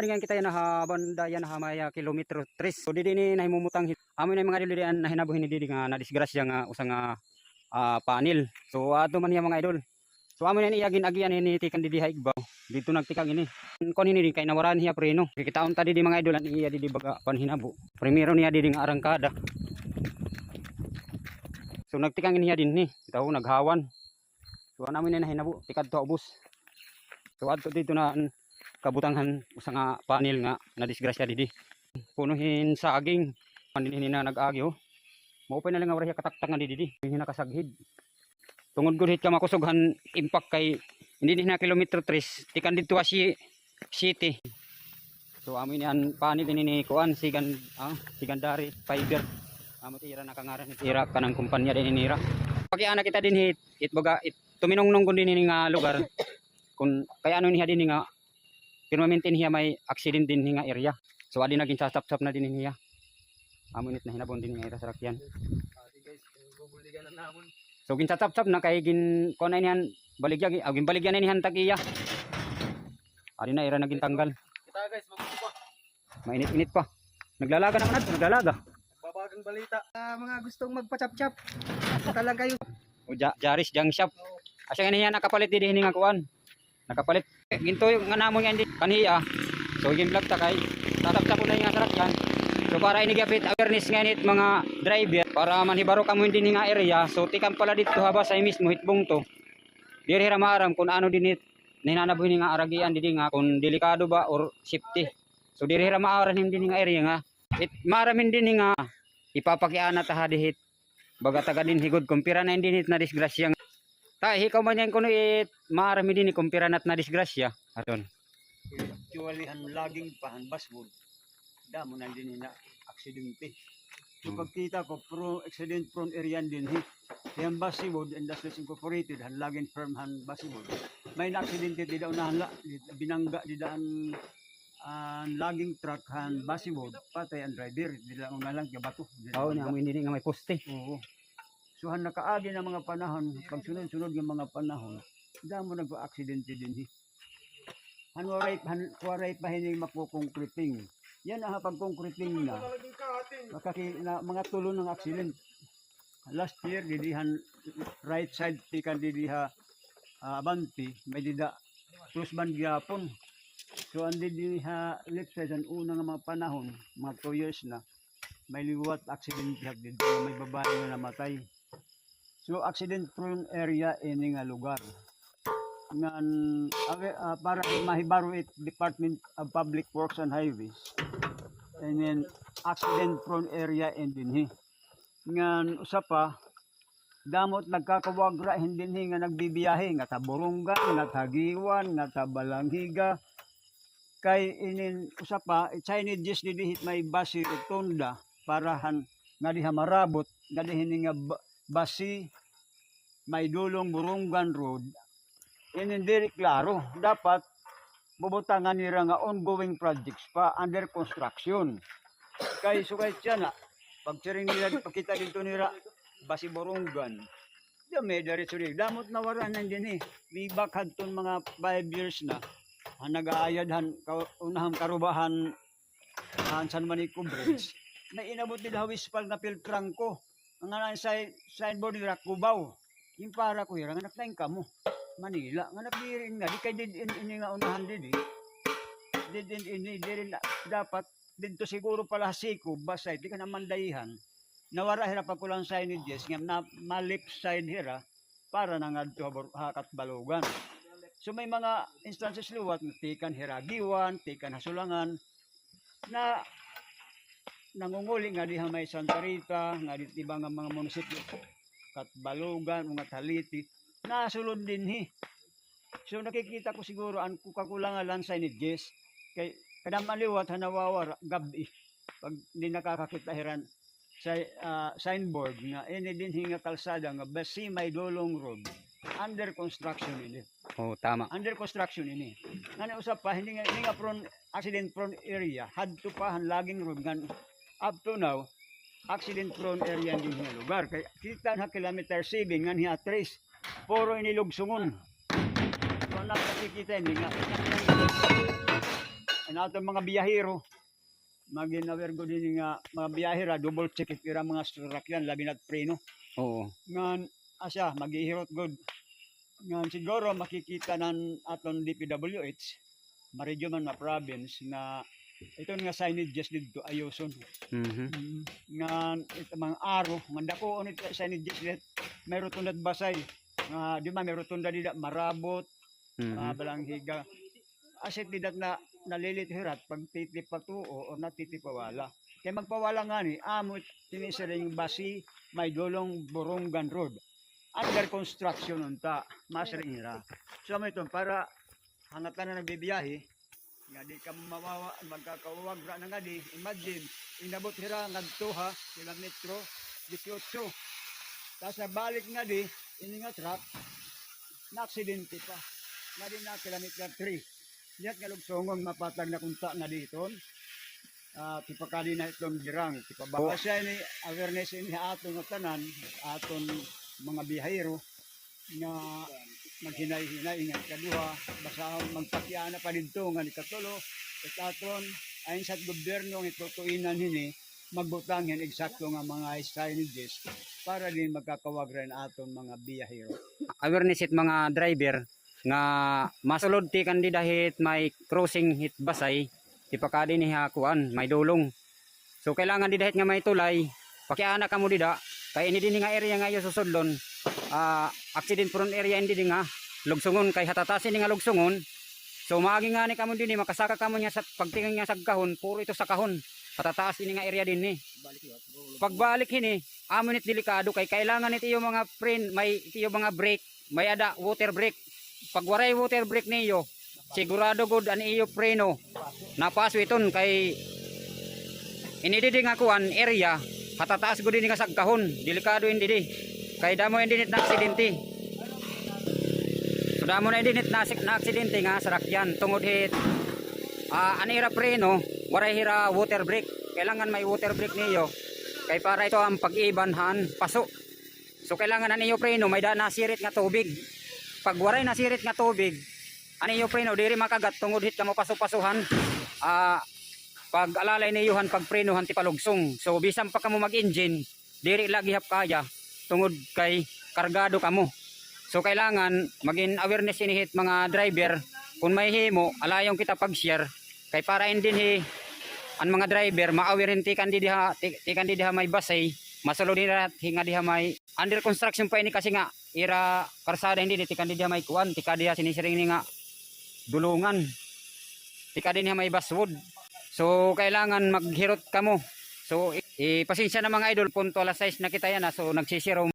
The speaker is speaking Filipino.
Dengan kita yan na banda yan na may kilometro 3. So didi ni nahimumutang amin na mga idol diyan na hinabuhin ni didi nga na disgrasya nga usang panel. So ato man ya mga idol. So amin ni iyagin agian ni tikan didi haigbaw. Dito nagtikang ini. Kon ini kay nawaran hiya preno. Kitaon ta didi mga idol an iya didi baga panhinabo. Primero niya didi nga arangkada. So nagtikang ini din ni. Kita naghawan. So namin na hinabo tikad to ubos. So adto dito na kabutangan usang panel nga na disgrasya didi. Punuhin sa aging pandinhin na nag-agi oh. Maupay na lang nga wala kataktak nga didi. Hindi nakasaghid. Tungod gud hit ka makusughan impact kay hindi na kilometro 3 tikan dito si city. So amin yan panel ini ni kuan sigandari fiber. Amo tira nakangaran ni tira kanang kumpanya din inira. Pagi ana kita din hit baga tuminong-nong kun din nga lugar. Kun kaya ano niya din nga permanente niya may accident din nga area. So adi naging sasap-sap na din niya. Amunit na hinabon din nga ira sa rakyan. Guys, bubuligan na namon. So gin sasap-sap na kay gin kon niyan baligya gin baligyan niyan tagiya. Adi na ira naging tanggal. Kita guys, magbuko pa. Mainit-init pa. Naglalaga naman nato, naglalaga. Babagang balita. Mga gustong magpa-chap-chap. Basta lang kayo. O Jaris jang shop. Asa nga niya nakapalit din nga kuan. Nakapalit ginto yung nga namon nga kaniya. So gin vlog ta kay tatap-tap ko na yung sarakyan. So para inigapit awareness nga nit mga driver para manhibaro kamo din nga area. So tikan pala dito haba sa mismo hitbong to. Diri ra maaram kung ano din nit ninanabuhi nga aragian didi nga kung delikado ba or safety. So diri ra maaram din nga area nga maramin din nga ipapakiana ta hadihit baga taga din higod kumpira na din hit na disgrasya. Ta hikaw man yan kuno marami din ni kumpira nat na disgrasya aton. Actually han laging pahan basbol damo na din na aksidente. So pagkita ko accident prone area din yan Basibod Industries Incorporated han laging firm han Basibod may na aksidente di daw na binangga di daan laging truck han Basibod patay ang driver di lang lang bato. Oo na mo hindi nga may poste. Oo. So han nakaagi na mga panahon pag sunod-sunod ng mga panahon damo nagpa-aksidente din han waray pa hining makukongkriting. Yan ang pagkongkriting na mga tulo ng accident. Last year didihan right side tikan didiha Abanti may dida Cruzman gyapon. So andi diha left side ang unang mga panahon mga 2 years na may liwat accident dito may babae na namatay. So accident prone area ini nga lugar. Ngan para mahibaro it Department of Public Works and Highways. And then accident prone area in dinhi. Ngan usapa damot nagkakawagra hindi nga nagbibiyahe nga taburungan nga tagiwan nga tabalanghiga kay inin usapa Chinese dish didihit may basi rotunda parahan nga diha marabot nga dihin nga basi may dulong Burungan Road. Hindi klaro dapat bubutangan nila nga ongoing projects pa under construction. Kay sukay siya na pagsiring nila pakita dito nila basi Burungan. Dami diretso rin. Damot na waran nang din May bakhad ton mga 5 years na. Nag-aayadhan unahang karubahan San Manico Bridge. Na inabot nila Wispal na Piltrangko. Ang signboard nila Cubao. Yung para ko hirang anak na yung kamo. Manila. Nga nabirin nga. Di kay ini nga unahan din ini dapat dito siguro pala siko. Basta di ka naman dayihan. Nawara hira pa kulang signages. Nga na malip side hira. Para na nga dito hakat balugan. So may mga instances luwat. Tikan hiragiwan. Tikan hasulangan. Na nangunguli nga diha may Santa Rita. Nga di iba nga mga munisipyo. Katbalugan, mga taliti, nasulod din So nakikita ko siguro ang kukakulangan lang sa nidges. Kay kadamaliwat hanawawar gabi pag hindi nakakakita hiran sa signboard na ini din nga kalsada nga basi may dolong road under construction ini. Oh tama. Under construction ini. Ngani usap pa hindi nga prone accident prone area hadto pa han laging road ngan up to now accident prone area din nga lugar kay kita na kilometer 7 ngan hiya 3 puro inilugsungon. So nakikita ini nga Nato mga biyahero, magin-aware ko din nga mga biyahera, double check if ira mga sasakyan, labi na't preno. Oo. Ngan, asya, maghihirot good. Ngan siguro makikita ng aton DPWH, maregyo man na province, na ito nga signages dito ayuson. Mhm. Nga ito mga aro, mandako on ito signages dito, may rotunda basay. Di ba may rotunda dida marabot, Mhm. balanghiga. Asit didat na nalilit hirat pag titip patuo o natitipawala. Kaya magpawala nga ni, amo tinisiring basi, may gulong Borongan Road. Under construction unta, masiring hira. So mo ito, para hangatan na nagbibiyahe, nga di ka mawawa, magkakawag ra na nga di, imagine, inabot hira ngadtuha, kilometro, 18. Tapos nabalik nga di, ini nga truck, na-aksidente pa. Nga di na kilometer 3. Diyan nga lugsongon mapatag na kunta na dito. Tipakali na itong girang. Tipabaka siya ni awareness ini aton nga tanan, aton mga biyahero nga maghinay-hinay nga kaduha, basta magpakiana pa dito nga ni katulo, at aton ayon sa gobyerno nga itutuinan hini magbutang yan eksakto nga mga signages para din magkakawag rin aton mga biyahero. Awareness it mga driver nga masulod ti kandi dahit may crossing hit basay ipakadi ni hakuan may dulong. So kailangan di dahit nga may tulay, pakiana ka mo dida kay ini din nga area nga yo susudlon. Accident prone area hindi din nga lugsungon kay hatatasin nga lugsungon. So maagi nga ni kamo din makasaka kamo nya sa pagtingin nga sa kahon, puro ito sa kahon. Patataas ini nga area din ni. Pagbalik hini, amo nit delikado kay kailangan nit iyo mga friend, may iyo mga brake, may ada water brake. Pag waray water brake niyo, sigurado gud an iyo preno. Napaso iton kay inididi nga kuan area, patataas gud ini nga sa kahon, delikado hindi di. Kay damo hindi nit na aksidente. So damo na hindi nit na aksidente nga sarakyan tungod hit anira preno, waray hira water brake. Kailangan may water brake niyo. Kay para ito ang pag-ibanhan paso. So kailangan niyo preno may da nasirit nga tubig. Pag waray nasirit nga tubig, niyo preno diri makagat tungod hit kamo paso-pasuhan. Pag alalay niyuhan pag prenohan ti palugsong. So bisan pa kamo mag-engine, diri lagi hap kaya tungod kay kargado kamo. So kailangan maging awareness inihit mga driver kung may himo alayong kita pag-share kay para hindi ang mga driver ma-aware ti kandi diha may basay masulod nila hinga diha may under construction pa ini kasi nga ira karsada hindi ti kandi diha may kuan ti kadiha sinisiring ni nga dulungan ti kandi diha may baswood. So kailangan maghirot kamo. So pasensya na mga idol punto alas 6 na kita yan so nagsisiro